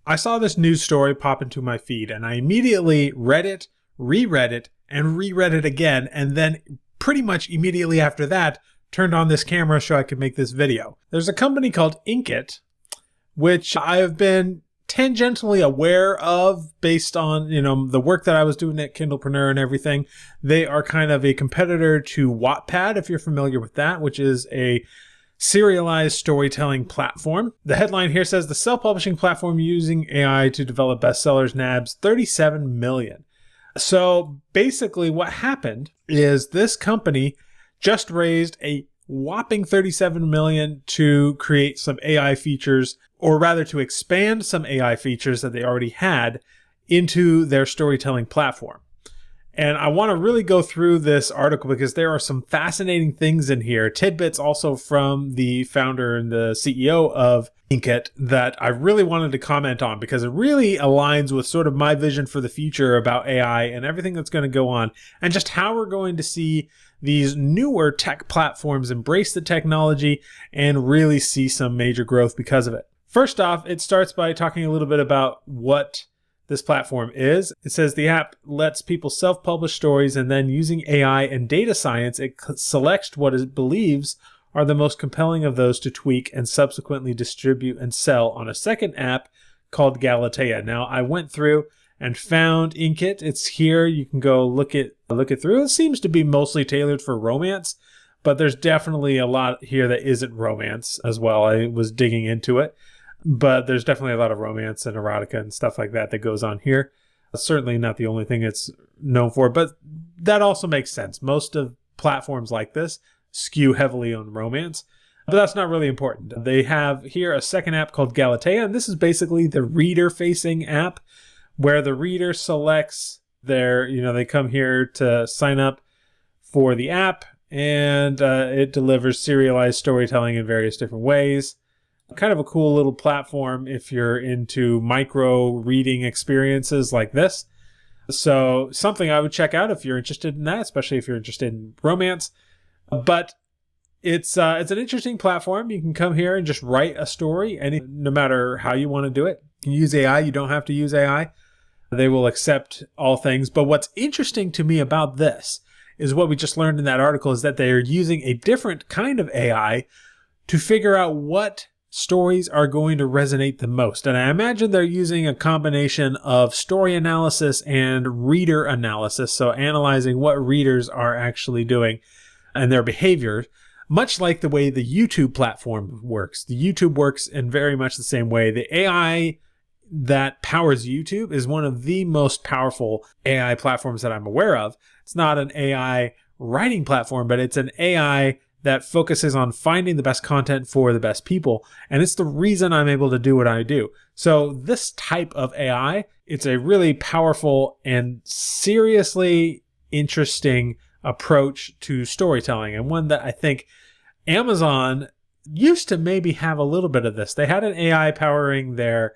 I saw this news story pop into my feed and I immediately read it, reread it, and reread it again. And then pretty much immediately after that, turned on this camera so I could make this video. There's a company called Inkit, which I have been tangentially aware of based on, the work that I was doing at Kindlepreneur and everything. They are kind of a competitor to Wattpad, if you're familiar with that, which is a serialized storytelling platform. The headline here says the self-publishing platform using AI to develop bestsellers nabs 37 million. So basically what happened is this company just raised a whopping 37 million to create some AI features, or rather to expand some AI features that they already had into their storytelling platform. And I want to really go through this article because there are some fascinating things in here, tidbits also from the founder and the CEO of Inkit that I really wanted to comment on because it really aligns with sort of my vision for the future about AI and everything that's going to go on and just how we're going to see these newer tech platforms embrace the technology and really see some major growth because of it. First off, it starts by talking a little bit about what this platform is. It says the app lets people self-publish stories and then using AI and data science, it selects what it believes are the most compelling of those to tweak and subsequently distribute and sell on a second app called Gala. Now, I went through and found Inkit. It's here. You can go look it through. It seems to be mostly tailored for romance, but there's definitely a lot here that isn't romance as well. I was digging into it. But there's definitely a lot of romance and erotica and stuff like that that goes on here. Certainly not the only thing it's known for, but that also makes sense. Most of platforms like this skew heavily on romance, but that's not really important. They have here a second app called Galatea, and this is basically the reader-facing app where the reader selects their, they come here to sign up for the app, and it delivers serialized storytelling in various different ways. Kind of a cool little platform if you're into micro reading experiences like this. So something I would check out if you're interested in that, especially if you're interested in romance. But it's an interesting platform. You can come here and just write a story, no matter how you want to do it. You can use AI. You don't have to use AI. They will accept all things. But what's interesting to me about this is what we just learned in that article is that they are using a different kind of AI to figure out what stories are going to resonate the most. And I imagine they're using a combination of story analysis and reader analysis. So analyzing what readers are actually doing and their behavior, much like the way the YouTube platform works. The YouTube works in very much the same way. The AI that powers YouTube is one of the most powerful AI platforms that I'm aware of. It's not an AI writing platform, but it's an AI that focuses on finding the best content for the best people. And it's the reason I'm able to do what I do. So this type of AI, it's a really powerful and seriously interesting approach to storytelling, and one that I think Amazon used to maybe have a little bit of this. They had an AI powering their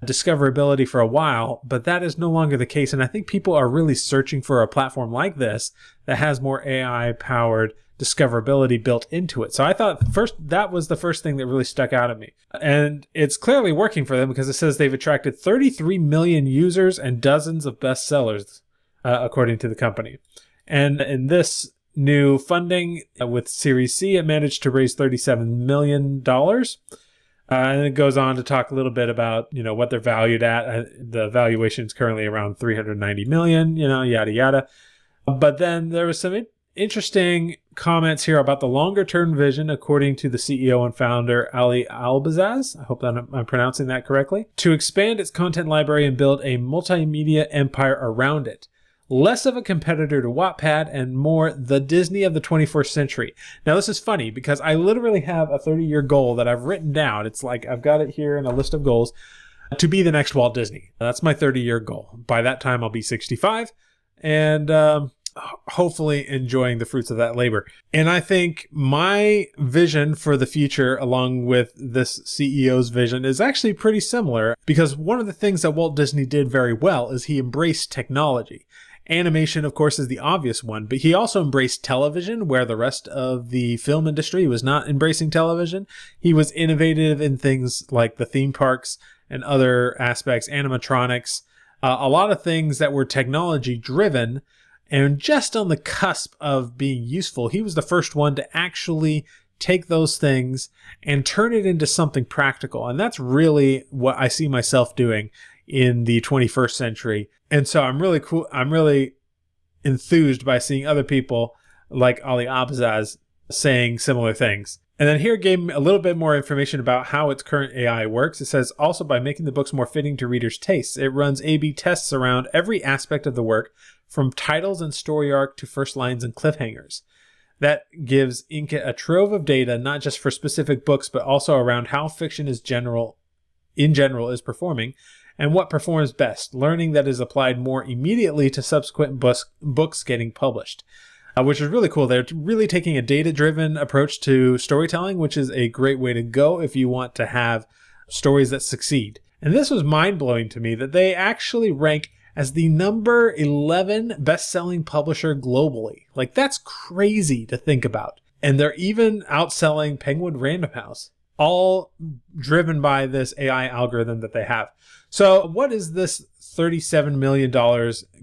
discoverability for a while, but that is no longer the case. And I think people are really searching for a platform like this that has more AI powered discoverability built into it. So I thought that was the first thing that really stuck out at me. And it's clearly working for them because it says they've attracted 33 million users and dozens of bestsellers, according to the company. And in this new funding with Series C, it managed to raise $37 million. And it goes on to talk a little bit about, what they're valued at. The valuation is currently around 390 million, yada, yada. But then there was some interesting comments here about the longer term vision, according to the CEO and founder, Ali Albazaz. I hope that I'm pronouncing that correctly. To expand its content library and build a multimedia empire around it. Less of a competitor to Wattpad and more the Disney of the 21st century. Now, this is funny because I literally have a 30-year goal that I've written down. It's like I've got it here in a list of goals to be the next Walt Disney. That's my 30-year goal. By that time, I'll be 65 and hopefully enjoying the fruits of that labor. And I think my vision for the future, along with this CEO's vision, is actually pretty similar because one of the things that Walt Disney did very well is he embraced technology. Animation, of course, is the obvious one, but he also embraced television where the rest of the film industry was not embracing television. He was innovative in things like the theme parks and other aspects, animatronics, a lot of things that were technology driven and just on the cusp of being useful. He was the first one to actually take those things and turn it into something practical. And that's really what I see myself doing in the 21st century. And so I'm really enthused by seeing other people like Ali Abzaz saying similar things. And then here gave me a little bit more information about how its current AI works. It says, also by making the books more fitting to readers' tastes, it runs A/B tests around every aspect of the work, from titles and story arc to first lines and cliffhangers. That gives Inca a trove of data, not just for specific books, but also around how fiction in general is performing and what performs best, learning that is applied more immediately to subsequent books getting published. Which is really cool. They're really taking a data-driven approach to storytelling, which is a great way to go if you want to have stories that succeed. And this was mind-blowing to me that they actually rank as the number 11 best-selling publisher globally. Like, that's crazy to think about. And they're even outselling Penguin Random House, all driven by this AI algorithm that they have. So what is this $37 million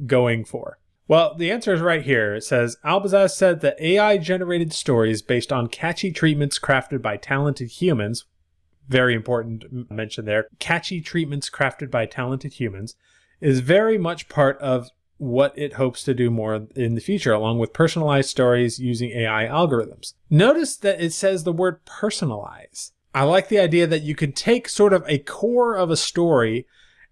going for? Well, the answer is right here. It says, Albazaz said that AI-generated stories based on catchy treatments crafted by talented humans, very important mention there, catchy treatments crafted by talented humans, is very much part of what it hopes to do more in the future, along with personalized stories using AI algorithms. Notice that it says the word personalize. I like the idea that you can take sort of a core of a story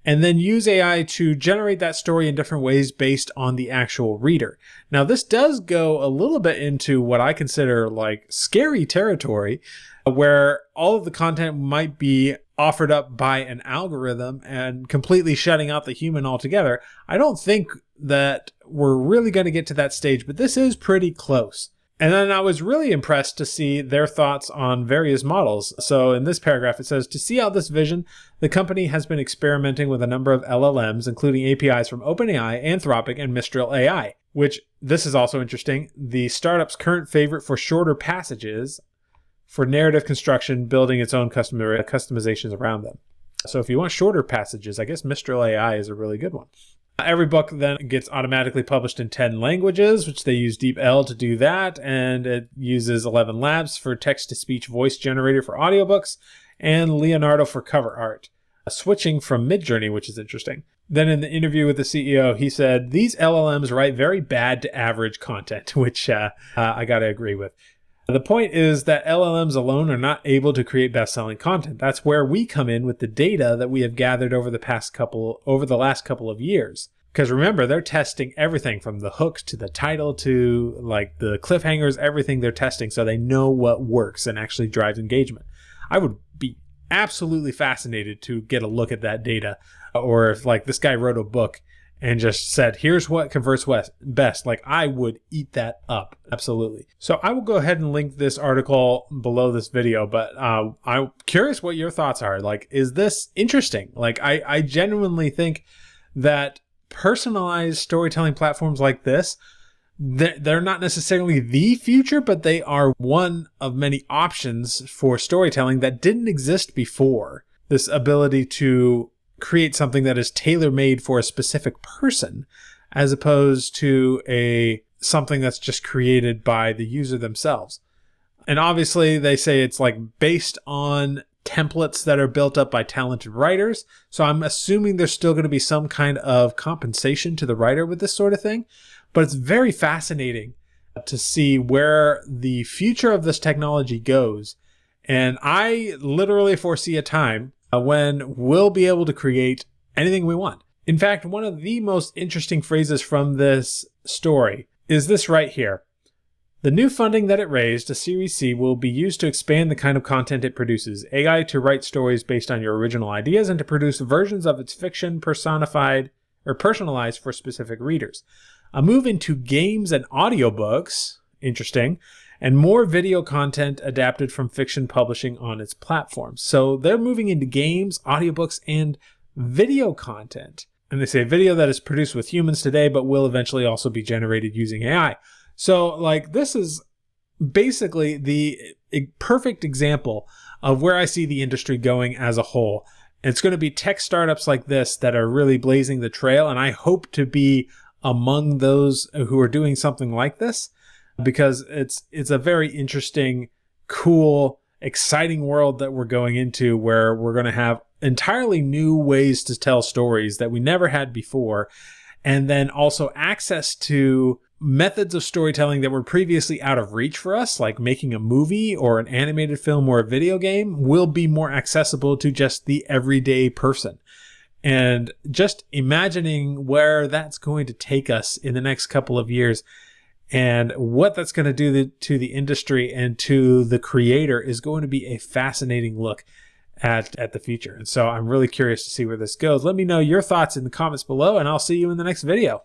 and then use AI to generate that story in different ways based on the actual reader. Now, this does go a little bit into what I consider like scary territory, where all of the content might be offered up by an algorithm and completely shutting out the human altogether. I don't think that we're really going to get to that stage, but this is pretty close. And then I was really impressed to see their thoughts on various models. So in this paragraph, it says, to see out this vision, the company has been experimenting with a number of LLMs, including APIs from OpenAI, Anthropic, and Mistral AI, which, this is also interesting, the startup's current favorite for shorter passages for narrative construction, building its own customizations around them. So if you want shorter passages, I guess Mistral AI is a really good one. Every book then gets automatically published in 10 languages, which they use DeepL to do that, and it uses 11 Labs for text-to-speech voice generator for audiobooks, and Leonardo for cover art, switching from Midjourney, which is interesting. Then in the interview with the CEO, he said, these LLMs write very bad to average content, which I gotta agree with. The point is that LLMs alone are not able to create best-selling content. That's where we come in with the data that we have gathered over the last couple of years. Because remember, they're testing everything from the hooks to the title to like the cliffhangers, everything they're testing, so they know what works and actually drives engagement. I would be absolutely fascinated to get a look at that data, or if like this guy wrote a book and just said, here's what converts best. Like, I would eat that up. Absolutely. So I will go ahead and link this article below this video, but I'm curious what your thoughts are. Like, is this interesting? Like, I genuinely think that personalized storytelling platforms like this, they're not necessarily the future, but they are one of many options for storytelling that didn't exist before. This ability to create something that is tailor-made for a specific person, as opposed to something that's just created by the user themselves. And obviously they say it's like based on templates that are built up by talented writers. So I'm assuming there's still going to be some kind of compensation to the writer with this sort of thing. But it's very fascinating to see where the future of this technology goes. And I literally foresee a time when we'll be able to create anything we want. In fact, one of the most interesting phrases from this story is this right here. The new funding that it raised, a Series C, will be used to expand the kind of content it produces. AI to write stories based on your original ideas and to produce versions of its fiction personified or personalized for specific readers. A move into games and audiobooks, interesting, and more video content adapted from fiction publishing on its platforms. So they're moving into games, audiobooks, and video content. And they say video that is produced with humans today, but will eventually also be generated using AI. So like this is basically the perfect example of where I see the industry going as a whole. It's going to be tech startups like this that are really blazing the trail, and I hope to be among those who are doing something like this, because it's a very interesting, cool, exciting world that we're going into, where we're going to have entirely new ways to tell stories that we never had before, and then also access to methods of storytelling that were previously out of reach for us, like making a movie or an animated film or a video game, will be more accessible to just the everyday person. And just imagining where that's going to take us in the next couple of years and what that's going to do to the industry and to the creator is going to be a fascinating look at the future. And so I'm really curious to see where this goes. Let me know your thoughts in the comments below, and I'll see you in the next video.